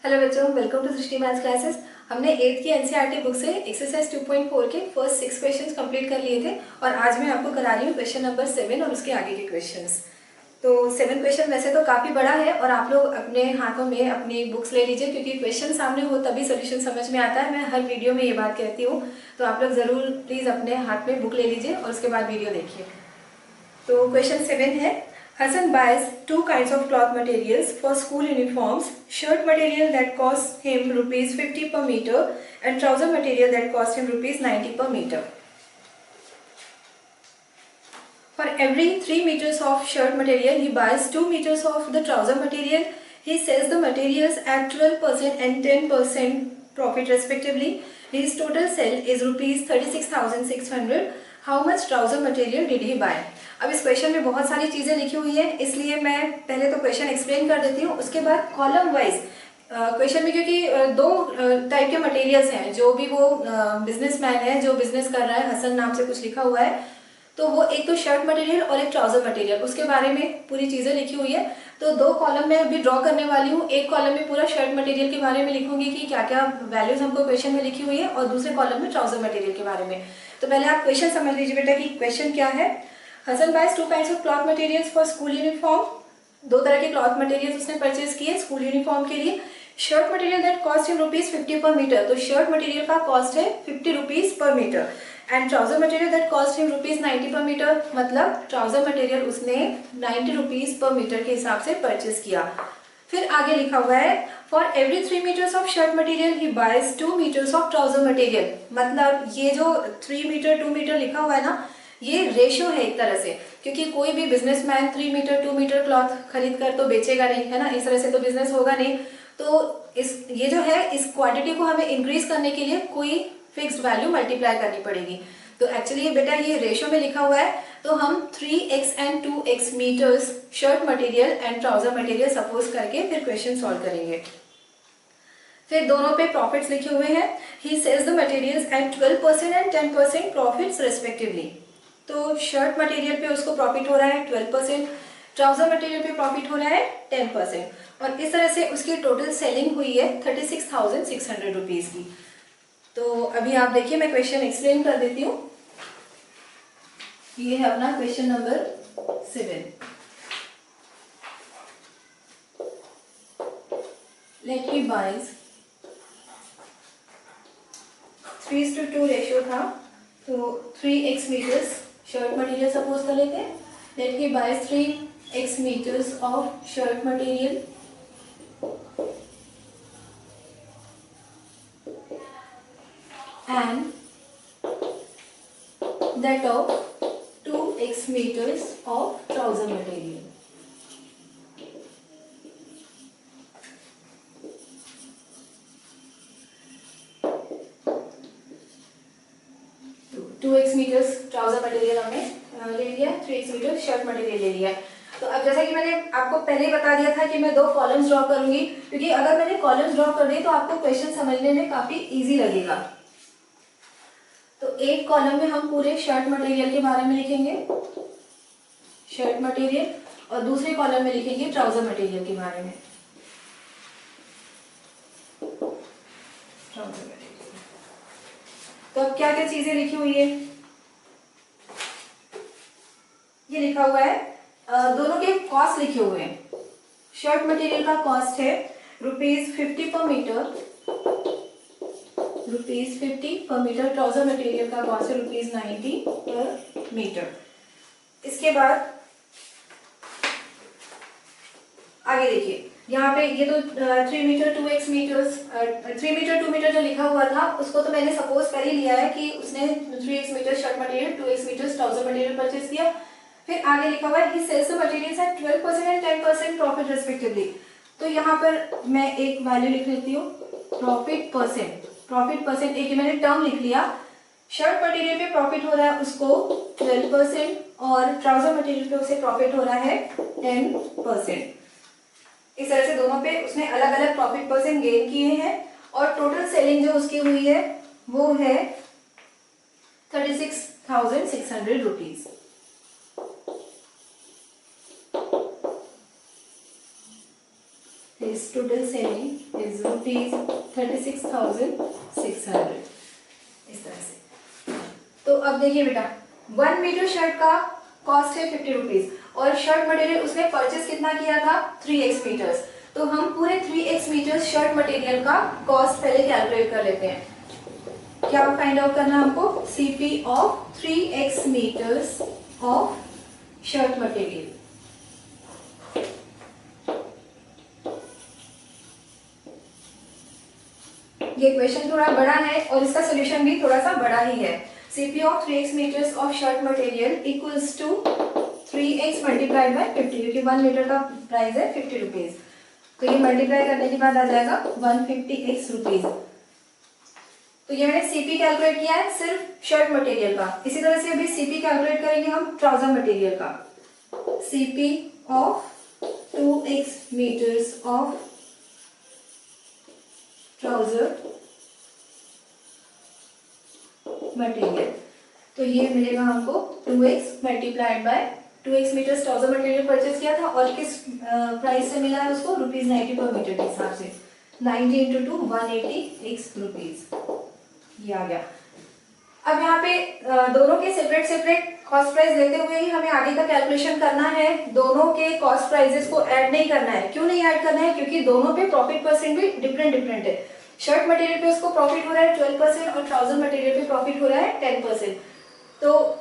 Hello बच्चों, welcome to Srishti maths classes. हमने 8th की एनसीईआरटी बुक से एक्सरसाइज 2.4 के फर्स्ट 6 क्वेश्चंस कंप्लीट कर लिए थे और आज मैं आपको करा रही हूँ क्वेश्चन नंबर 7 और उसके आगे के क्वेश्चंस। तो 7 क्वेश्चन वैसे तो काफ़ी बड़ा है और आप लोग अपने हाथों में अपनी बुक्स ले लीजिए क्योंकि क्वेश्चन सामने हो तभी सोल्यूशन समझ में आता है। मैं हर वीडियो में ये बात कहती हूँ, तो आप लोग ज़रूर प्लीज़ अपने हाथ में बुक ले लीजिए और उसके बाद वीडियो देखिए। तो क्वेश्चन 7 है, Hassan buys two kinds of cloth materials for school uniforms, shirt material that costs him rupees 50 per meter and trouser material that costs him rupees 90 per meter. For every 3 meters of shirt material, he buys 2 meters of the trouser material. He sells the materials at 12% and 10% profit respectively. His total sale is rupees 36,600. How much trouser material did he buy? अब इस question में बहुत सारी चीज़ें लिखी हुई है, इसलिए मैं पहले तो क्वेश्चन एक्सप्लेन कर देती हूँ, उसके बाद कॉलम वाइज क्वेश्चन में, क्योंकि दो टाइप के मटेरियल्स हैं। जो भी वो बिजनेसमैन है जो बिजनेस कर रहा है, हसन नाम से कुछ लिखा हुआ है, तो वो एक तो शर्ट मटेरियल और एक ट्राउजर मटेरियल, उसके बारे में पूरी चीज़ें लिखी हुई है। तो दो कॉलम में अभी ड्रॉ करने वाली हूँ। एक कॉलम में पूरा शर्ट मटेरियल के बारे में लिखूंगी कि क्या क्या वैल्यूज हमको क्वेश्चन में लिखी हुई है, और दूसरे कॉलम में ट्राउजर मटेरियल के बारे में। तो पहले आप क्वेश्चन समझ लीजिए बेटा कि क्वेश्चन क्या है। Hasan buys 2 kinds of cloth materials for school uniform. 2 तरह के क्लॉथ मटेरियल्स उसने परचेज किए स्कूल यूनिफॉर्म के लिए। Shirt material that cost him rupees 50 पर मीटर, तो शर्ट मटेरियल का कॉस्ट है 50 rupees per metre. And trouser material that cost him rupees 90 per metre, मतलब ट्राउजर मटेरियल उसने 90 रुपीज पर मीटर के हिसाब से परचेज किया। फिर आगे लिखा हुआ है, for every 3 metres of shirt material he buys 2 metres of trouser material. मतलब ये जो 3 मीटर 2 मीटर लिखा हुआ है ना, ये रेशियो है एक तरह से, क्योंकि कोई भी बिजनेसमैन 3 मीटर 2 मीटर क्लॉथ खरीद कर तो बेचेगा नहीं, है ना। इस तरह से तो बिजनेस होगा नहीं। तो ये जो है, इस क्वांटिटी को हमें इंक्रीज करने के लिए कोई फिक्स्ड वैल्यू मल्टीप्लाई करनी पड़ेगी। तो एक्चुअली बेटा ये रेशियो में लिखा हुआ है, तो हम 3x and 2x metres shirt material and trouser material suppose करके फिर क्वेश्चन सॉल्व करेंगे। फिर दोनों पे प्रॉफिट्स लिखे हुए हैं। He sells the materials at 12% and 10% profits respectively. तो शर्ट मटेरियल पे उसको प्रॉफिट हो रहा है 12%, ट्राउजर मटेरियल पे प्रॉफिट हो रहा है 10%, और इस तरह से उसकी टोटल सेलिंग हुई है 36,600 रुपीज की। तो अभी आप देखिए, मैं क्वेश्चन एक्सप्लेन कर देती हूँ। ये है अपना question number 7। Let he buys 3:2 ratio था, तो 3x metres shirt material suppose कर लेते हैं। Let he buys 3x metres of shirt material and that of 2x meters of trouser material. तो 2x मीटर्स ट्राउजर मटेरियल हमने ले लिया, 3x metre shirt material ले लिया। तो अब जैसा कि मैंने आपको पहले बता दिया था कि मैं 2 कॉलम्स ड्रॉ करूंगी, क्योंकि अगर मैंने कॉलम्स ड्रॉ कर दिए तो आपको क्वेश्चन समझने में काफी इजी लगेगा। तो एक कॉलम में हम पूरे शर्ट मटेरियल के बारे में लिखेंगे, शर्ट मटेरियल, और दूसरे कॉलम में लिखेंगे ट्राउजर मटेरियल के बारे में, ट्राउजर मटेरियल। तो अब क्या क्या चीजें लिखी हुई है, ये लिखा हुआ है, दोनों के कॉस्ट लिखे हुए हैं। शर्ट मटेरियल का कॉस्ट है रुपीज 50 पर मीटर, रुपीज 50 पर मीटर। ट्राउजर मटेरियल का कॉस्ट है रुपीज 90 पर मीटर। इसके बाद आगे देखिए, यहाँ पे ये तो 3 metre 2x metres, 3 metre 2 metre जो लिखा हुआ था उसको तो मैंने सपोज कर ही लिया है कि उसने 3x metre shirt material 2x metre trouser material purchase किया। फिर आगे लिखा हुआ है, he sells the materials at 12% and 10% profit respectively. तो यहाँ पर मैं एक वैल्यू लिख लेती हूँ, प्रॉफिट परसेंट। प्रॉफिट परसेंट एक मैंने टर्म लिख लिया। शर्ट मटेरियल पे प्रॉफिट हो रहा है उसको 12% और ट्राउजर मटेरियल पे उसे प्रॉफिट हो रहा है 10%। इस तरह से दोनों पे उसने अलग अलग प्रॉफिट परसेंट गेन किए हैं, और टोटल सेलिंग जो उसकी हुई है वो है 36,600 rupees. His total selling is ₹36,600। इस तरह से। तो अब देखिए बेटा, 1 मीटर शर्ट का कॉस्ट है ₹50 और शर्ट मटेरियल उसने परचेस कितना किया था, 3x मीटर्स। तो हम पूरे 3x मीटर्स शर्ट मटेरियल का कॉस्ट पहले कैलकुलेट कर लेते हैं। क्या फाइंड आउट करना है हमको, CP of 3x metres of shirt material. ये क्वेश्चन थोड़ा बड़ा है और इसका सोल्यूशन भी थोड़ा सा बड़ा ही है। CP of 3x metres of shirt material equals to 3x multiplied by 50, क्योंकि 1 मीटर का प्राइस है ₹50। तो ये मल्टीप्लाई करने के बाद आ जाएगा 150x रुपीज। तो ये मैंने सीपी कैलकुलेट किया है सिर्फ शर्ट मटेरियल का। इसी तरह से अभी सीपी कैलकुलेट करेंगे हम ट्राउजर मटेरियल का। CP of 2x metres of trouser material. तो ये मिलेगा हमको 2x multiplied by 2x metres trouser material purchase किया था और किस प्राइस से मिला है उसको, ₹90 पर मीटर के हिसाब से। 90 इंटू 2 180x रुपीज, ये आ गया। अब यहाँ पे दोनों के सेपरेट सेपरेट कॉस्ट प्राइस लेते हुए ही हमें आगे का कैलकुलेशन करना है। दोनों के कॉस्ट प्राइसेस को ऐड नहीं करना है। क्यों नहीं ऐड करना है, क्योंकि दोनों पे प्रॉफिट परसेंट भी डिफरेंट है। शर्ट मटेरियल पे उसको प्रॉफिट हो रहा है 12% और ट्राउजर मटेरियल पे प्रॉफिट हो रहा है 10%। तो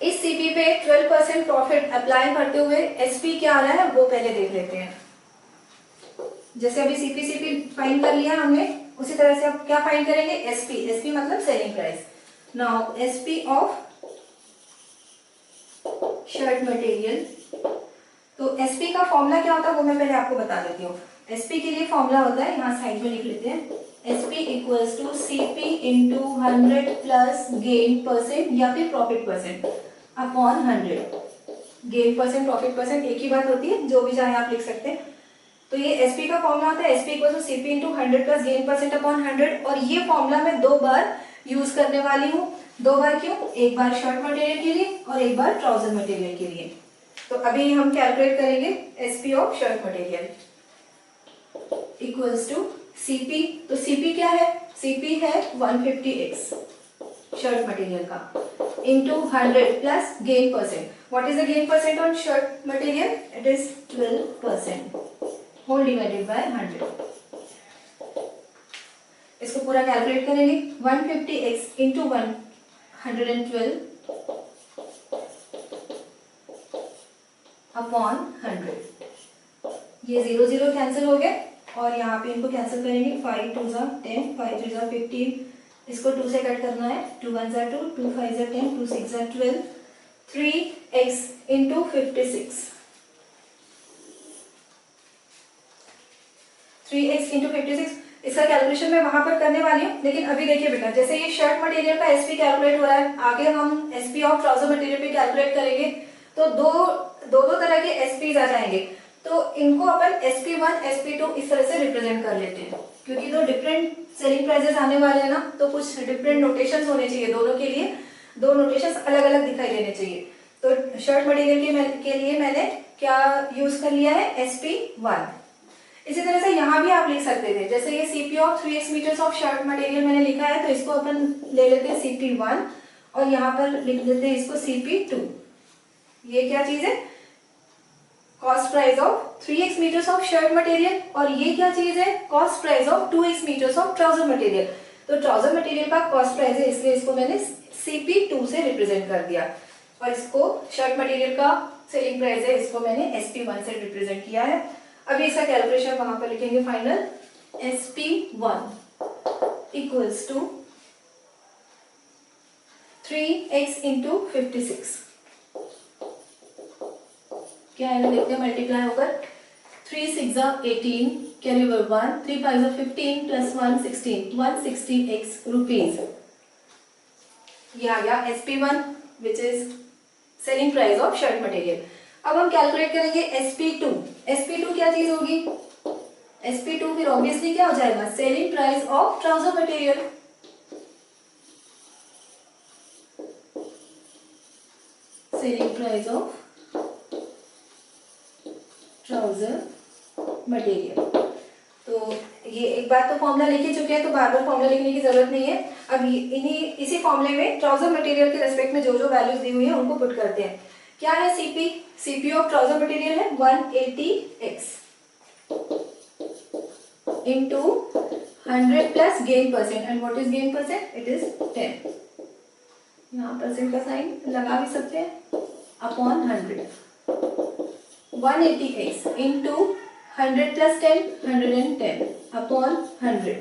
इस सीपी पे 12% प्रॉफिट अप्लाई करते हुए एसपी क्या आ रहा है वो पहले देख लेते हैं। जैसे अभी सीपी फाइंड कर लिया हमने, उसी तरह से अब क्या फाइंड करेंगे, एसपी मतलब selling price. Now SP of shirt material. तो एसपी का फॉर्मूला क्या होता है वो मैं पहले आपको बता देती हूँ। एसपी के लिए फॉर्मूला होता है, यहाँ साइड में लिख लेते हैं, SP equals to CP into 100 plus gain percent या फिर profit percent upon 100। Gain percent profit percent एक ही बात होती है, जो भी चाहे आप लिख सकते हैं। तो ये एसपी का फॉर्मूला होता है, SP equals to CP into 100 plus gain percent upon 100। और ये फॉर्मूला मैं 2 बार यूज करने वाली हूँ। 2 बार क्यों, एक बार शर्ट मटेरियल के लिए और एक बार ट्राउजर मटेरियल के लिए। तो अभी हम कैलकुलेट करेंगे SP of shirt material equals to CP. तो सीपी क्या है, सीपी है 150x शर्ट मटेरियल का into 100 plus gain percent. What is the gain percent on shirt material, it is 12% whole divided by 100। इसको पूरा कैलकुलेट करेंगे, 150x into 112 upon 100। ये 0 0 cancel हो गए और यहाँ पे इनको कैंसिल करेंगे, 5 2 10, 5 3 15। इसको 2 से कट करना है, 2 1 2, 2 5 10, 2 6 12, 3x इंटू 56। 3x इंटू 56 इसका कैलकुलेशन मैं वहां पर करने वाली हूँ। लेकिन अभी देखिए बेटा, जैसे ये शर्ट मटेरियल का एसपी कैलकुलेट हो रहा है, आगे हम एसपी ऑफ ट्राउजर मटेरियल पे कैलकुलेट करेंगे। तो दो तरह के एसपीज आ जाएंगे। तो इनको अपन SP1 SP2 इस तरह से रिप्रेजेंट कर लेते हैं, क्योंकि दो डिफरेंट सेलिंग प्राइसेस आने वाले हैं ना, तो कुछ डिफरेंट नोटेशंस होने चाहिए दोनों के लिए। 2 नोटेशंस अलग अलग दिखाई देने चाहिए। तो शर्ट मटेरियल के लिए मैंने क्या यूज कर लिया है, SP1। इसी तरह से यहाँ भी आप लिख सकते थे, जैसे ये CP of 3x metres of shirt material मैंने लिखा है, तो इसको अपन ले लेते हैं CP1 और यहाँ पर लिख देते हैं इसको CP2। ये क्या चीज है, cost price of 3x metres of shirt material. और ये क्या चीज है, cost price of 2x metres of trouser material. तो ट्राउजर मटेरियल का कॉस्ट प्राइस है, इसलिए इसको मैंने CP2 से रिप्रेजेंट कर दिया। और इसको शर्ट मटेरियल का सेलिंग प्राइस है, इसको मैंने SP1 से रिप्रेजेंट किया है। अभी इसका कैलकुलेशन वहां पर लिखेंगे, final SP1 equals to 3x into 56। क्या है ना, देखते हैं मल्टीप्लाई होकर, 3 6 18 carry over 1, 3 5 15 plus 1 16, 160x rupees. ये आ गया SP1 which is selling price of shirt material. अब हम कैलकुलेट करेंगे SP2। SP2 क्या चीज होगी, SP2 फिर ऑब्वियसली क्या हो जाएगा, selling price of trouser material. Selling price of trouser material. तो ये एक बार तो फॉर्मूला लिख ही चुके हैं, तो बार बार फॉर्मूला लिखने की जरूरत नहीं है। अब इसी फॉर्मूले में ट्राउजर मटेरियल के रेस्पेक्ट में जो जो वैल्यूज दी हुई है उनको पुट करते हैं। क्या है CP? CP of trouser material है 180x into 100 plus gain percent, and what is gain percent? It is 10. यहाँ परसेंट का साइन लगा भी सकते हैं, upon 100। 180x into 100 plus 10, 110 upon 100।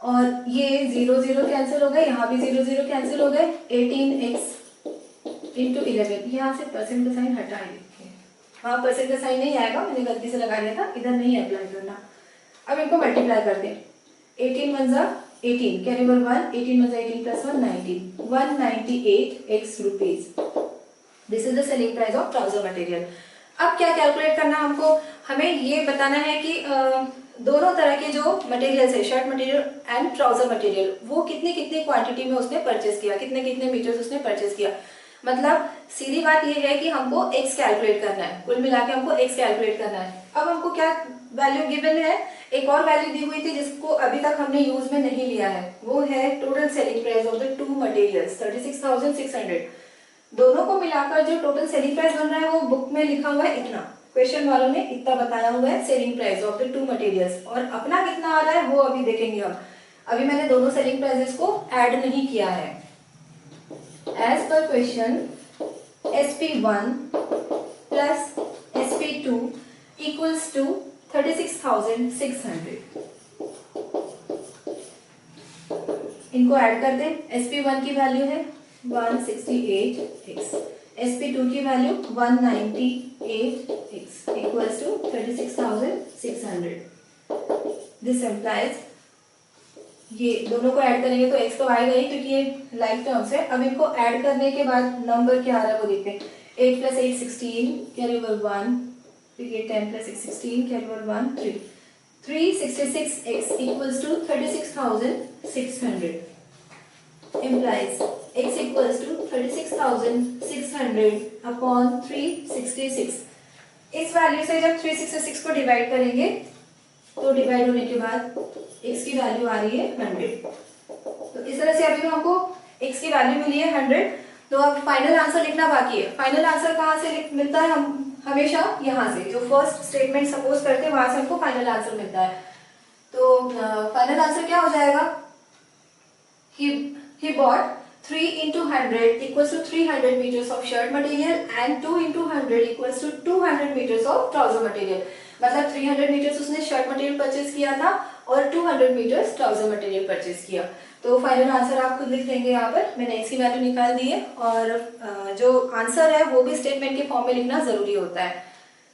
और ये 0 0 कैंसिल हो गए, यहाँ भी 0 0 कैंसिल हो गए। 18x into 11, यहाँ से परसेंट का साइन हटा ही देखिए, वहाँ परसेंट का साइन नहीं आएगा, मैंने गलती से लगा लिया था, इधर नहीं अप्लाई करना। अब इनको मल्टीप्लाई करते हैं। 18 1 जा 18, कैरी ओवर 1, 18 1 जा 18 plus 1 19, 198x rupees. This is the selling price of trouser material. अब क्या कैलकुलेट करना हमको, हमें ये बताना है कि दोनों तरह के जो मटेरियल्स है, shirt material and trouser material, वो कितनी कितनी क्वांटिटी में उसने परचेस किया, कितने कितने मीटर्स उसने परचेस किया। मतलब सीधी बात ये है कि हमको x कैलकुलेट करना है, कुल मिला के हमको x कैलकुलेट करना है। अब हमको क्या वैल्यू गिवन है, एक और वैल्यू दी हुई थी जिसको अभी तक हमने यूज में नहीं लिया है, वो है total selling price of the two materials 36,600। दोनों को मिलाकर जो टोटल सेलिंग प्राइस बन रहा है वो बुक में लिखा हुआ है इतना, क्वेश्चन वालों ने इतना बताया हुआ है selling price of the two materials, और अपना कितना आ रहा है वो अभी देखेंगे हम। अभी मैंने दोनों सेलिंग प्राइसेस को ऐड नहीं किया है। As per question SP1 plus SP2 equals to 36,600। इनको ऐड कर दें। SP1 की वैल्यू है 168x, SP2 की value 198x equals to 36,600। This implies, ये दोनों को ऐड करेंगे तो x तो आएगा ही क्योंकि ये लाइक टर्म्स है। अब इनको ऐड करने के बाद नंबर क्या आ रहा है वो देखते हैं। 8 + 8 16, कैरी ओवर 1, फिर ये 10 + 6 16, carry over 1 3, 366x equals to 36,600 implies x equals to 36,600 upon 366। इस वैल्यू से जब 366 को डिवाइड करेंगे तो डिवाइड होने के बाद x की वैल्यू आ रही है 100। तो इस तरह से अभी तो हमको x की वैल्यू मिली है 100। तो अब फाइनल आंसर लिखना बाकी है। फाइनल आंसर कहाँ से मिलता है, हम हमेशा यहाँ से जो फर्स्ट स्टेटमेंट सपोज करते हैं वहां से हमको फाइनल आंसर मिलता है। तो फाइनल आंसर क्या हो जाएगा, he bought 3 into 100 equals to 300 meters of shirt material and 2 into 100 equals to 200 meters of trouser material। मतलब 300 मीटर्स उसने शर्ट मटेरियल परचेज किया था और 200 मीटर्स ट्राउजर मटेरियल परचेज किया। तो फाइनल आंसर आप खुद लिख लेंगे। यहाँ पर मैंने इसकी वैल्यू निकाल दी है, और जो आंसर है वो भी स्टेटमेंट के फॉर्म में लिखना जरूरी होता है।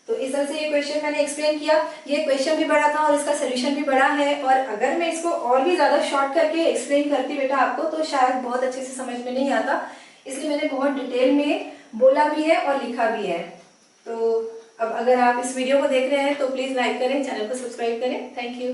तो इस तरह से ये क्वेश्चन मैंने एक्सप्लेन किया। ये क्वेश्चन भी बड़ा था और इसका सोल्यूशन भी बड़ा है, और अगर मैं इसको और भी ज्यादा शॉर्ट करके एक्सप्लेन करती बेटा आपको तो शायद बहुत अच्छे से समझ में नहीं आता, इसलिए मैंने बहुत डिटेल में बोला भी है और लिखा भी है। तो अब अगर आप इस वीडियो को देख रहे हैं तो प्लीज लाइक करें, चैनल को सब्सक्राइब करें। Thank you.